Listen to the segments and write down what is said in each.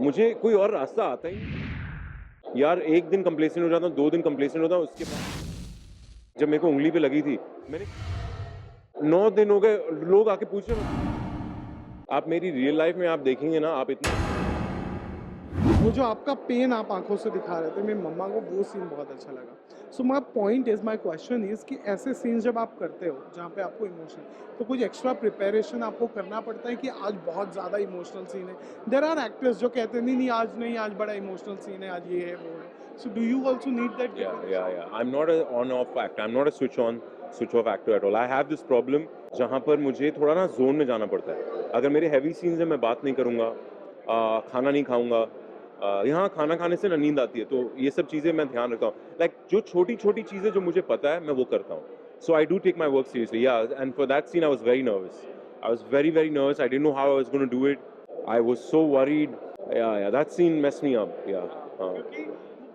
मुझे कोई और रास्ता आता ही नहीं। यार 1 दिन कंप्लेसेंट हो जाता हूँ, 2 दिन कंप्लेसेंट होता हूँ, उसके बाद जब मेरे को उँगली पे लगी थी, मैंने 9 दिन हो गए, लोग आके पूछ रहे हैं। आप मेरी रियल लाइफ में आप देखेंगे ना, आप इतना वो जो आपका पेन आप आंखों से दिखा रहे थे मेरी मम्मा को, वो सीन बहुत अच्छा लगा। So my point is, my question is कि ऐसे सीन्स जब आप करते हो जहाँ पे आपको इमोशन, तो कुछ एक्स्ट्रा प्रिपरेशन आपको करना पड़ता है कि आज बहुत ज़्यादा इमोशनल सीन है? देर आर एक्टर्स जो कहते हैं नहीं नहीं आज नहीं, आज बड़ा इमोशनल सीन है, आज ये है वो है। So do you also need that preparation? या I'm not a on off actor, I'm not a switch on switch off actor at all. I have this problem जहाँ पर मुझे थोड़ा ना जोन में जाना पड़ता है। अगर मेरे हैवी सीन्स है मैं बात नहीं करूँगा, खाना नहीं खाऊंगा, यहाँ खाना खाने से ना नींद आती है, तो ये सब चीज़ें मैं ध्यान रखता हूँ। लाइक जो छोटी छोटी चीज़ें जो मुझे पता है मैं वो करता हूँ। So I do take my work seriously, yeah and for that scene I was very nervous, I was very very nervous, I didn't know how I was gonna do it, I was so worried, yeah that scene messed me up, yeah हाँ। क्योंकि वो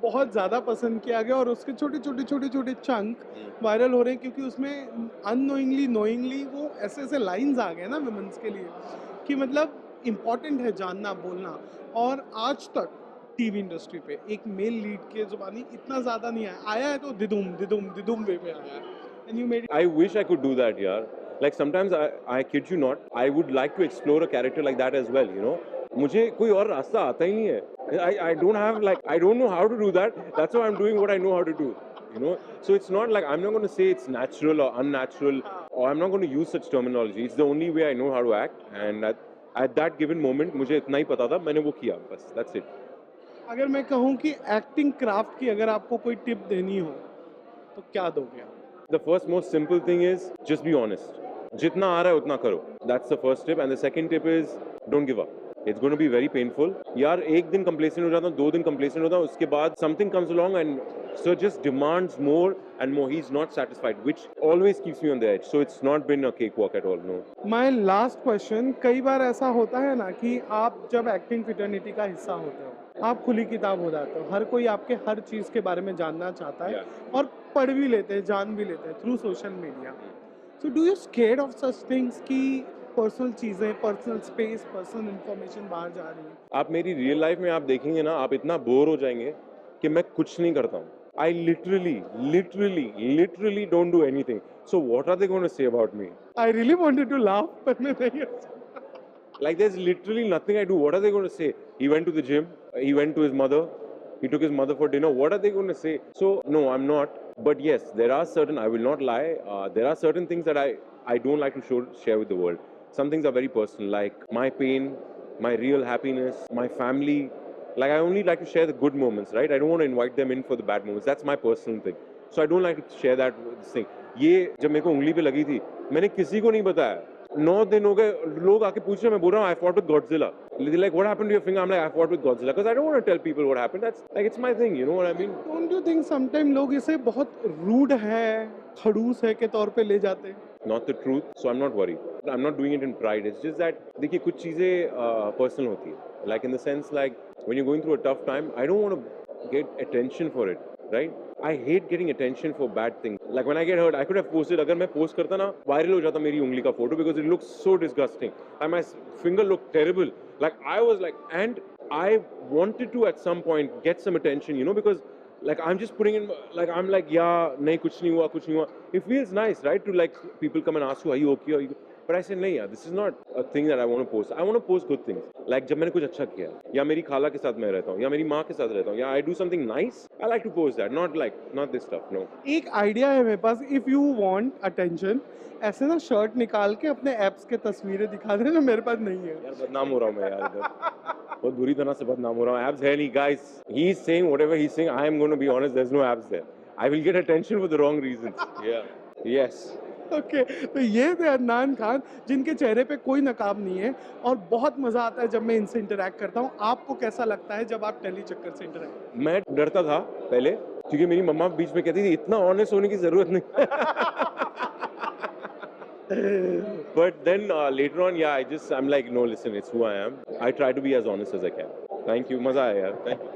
बहुत ज़्यादा पसंद किया गया और उसके छोटे छोटे छोटे छोटे चंक वायरल हो रहे हैं, क्योंकि उसमें अननोइंगली नोइंगली वो ऐसे ऐसे लाइंस आ गए ना वुमेन्स के लिए कि मतलब इम्पॉर्टेंट है जानना बोलना। और आज तक टीवी इंडस्ट्री पे एक मेल लीड के जुबानी इतना ज़्यादा नहीं आया, आया है तो दिदुम दिदुम दिदुम वे में आया है। And you made I wish I could do that, yeah. Like sometimes I kid you not, I would like to explore a character like that as well, you know. मुझे कोई और रास्ता आता ही नहीं है. I don't have like I don't know how to do that. That's why I'm doing what I know how to do, you know. So it's not like I'm not going to say it's natural or unnatural, or I'm not going to use such terminology. It's the only way I know how to act, and at that given moment मुझे इतना ही पता था, मैंने वो किया बस. That's it. अगर मैं कहूँ कि एक्टिंग क्राफ्ट की अगर आपको कोई टिप देनी हो तो क्या दोगे आप? The first most simple thing is just be honest. जितना आ रहा है उतना करो. That's the first tip, and the second tip is don't give up. It's going to be very painful. यार 1 दिन complacent हो जाता हूँ, 2 दिन complacent होता हूँ, उसके बाद something comes along and so just demands more and more. He's not satisfied, which always keeps me on the edge. So it's not been a cakewalk at all, no. My last question, कई बार ऐसा होता है ना कि आप जब acting फिटर्निटी का हिस्सा होते हो आप खुली किताब हो जाते हो, हर कोई आपके हर चीज़ के बारे में जानना चाहता है Yeah. और पढ़ भी लेते हैं, जान भी लेते हैं through social media. So do you scared of such things कि पर्सनल चीज़ें, पर्सनल स्पेस, पर्सनल इंफॉर्मेशन बाहर जा रही है? आप मेरी रियल लाइफ में आप देखेंगे ना, आप इतना बोर हो जाएंगे कि मैं कुछ नहीं करता हूँ. I literally don't do anything. So what are they gonna say about me? I really wanted to laugh पर मैं नहीं हंस सकता। Like there's literally nothing I do. What are they going to say? He went to the gym. He went to his mother. He took his mother for dinner. What are they going to say? So no, I'm not. But yes, there are certain. I will not lie. There are certain things that I don't like to share with the world. Some things are very personal, like my pain, my real happiness, my family. Like I only like to share the good moments, right? I don't want to invite them in for the bad moments. That's my personal thing. So I don't like to share that this thing. ये जब मेरे को उंगली पे लगी थी, मैंने किसी को नहीं बताया. 9 दिन हो गए, लोग आके पूछ रहे हैं, मैं बोल रहा हूँ I fought with Godzilla. They're like, what happened to your finger? I'm like, I fought with Godzilla because I don't want to tell people what happened. That's like it's my thing, you know what I mean? Don't you think sometime लोग इसे बहुत rude है, खड़ूस है के तौर पे ले जाते हैं? Not the truth, so I'm not worried. I'm not doing it in pride. It's just that देखिए कुछ चीज़ें personal होती है. Like in the sense like when you're going through a tough time, I don't want to get attention for it, right? I hate getting attention for bad things. Like when I get hurt, I could have posted. अगर मैं post करता ना, viral हो जाता मेरी उंगली का photo because it looks so disgusting and my finger looked terrible. Like I was like, and I wanted to at some point get some attention, you know, because like I'm just putting in like I'm like yeah nahi kuch nahi hua kuch nahi hua. It feels nice, right, to like people come and ask you are you okay, are you, but I said nahi yaar, this is not a thing that I want to post. I want to post good things, like जब मैंने कुछ अच्छा किया या मेरी खाला के साथ मैं रहता हूँ या मेरी माँ के साथ रहता हूँ या I do something nice, I like to post that, not this stuff, no. एक आइडिया है मेरे पास, इफ यू वांट अटेंशन ऐसे ना शर्ट निकाल के अपने एप्स के तस्वीरें दिखा देना, मेरे पास नहीं है। यार बदनाम हो रहा हूँ मैं यार इधर, बहुत बुरी तरह से बदनाम हो रहा हूँ. Abs है नहीं guys, he is saying whatever he's saying, I am going to be honest, there's no abs there. I will get attention for the wrong reasons. Yeah, yes. Okay तो ये थे अदनान खान, जिनके चेहरे पे कोई नकाब नहीं है और बहुत मज़ा आता है जब मैं इनसे इंटरेक्ट करता हूँ। आपको कैसा लगता है जब आप टेली चक्कर से इंटरेक्ट? मैं डरता था पहले क्योंकि मेरी मम्मा बीच में कहती थी इतना ऑनेस्ट होने की जरूरत नहीं. But then later on, yeah, I'm like, no, listen, it's who I am. I try to be as honest as I can. Thank you, मजा आया यार. Thank you.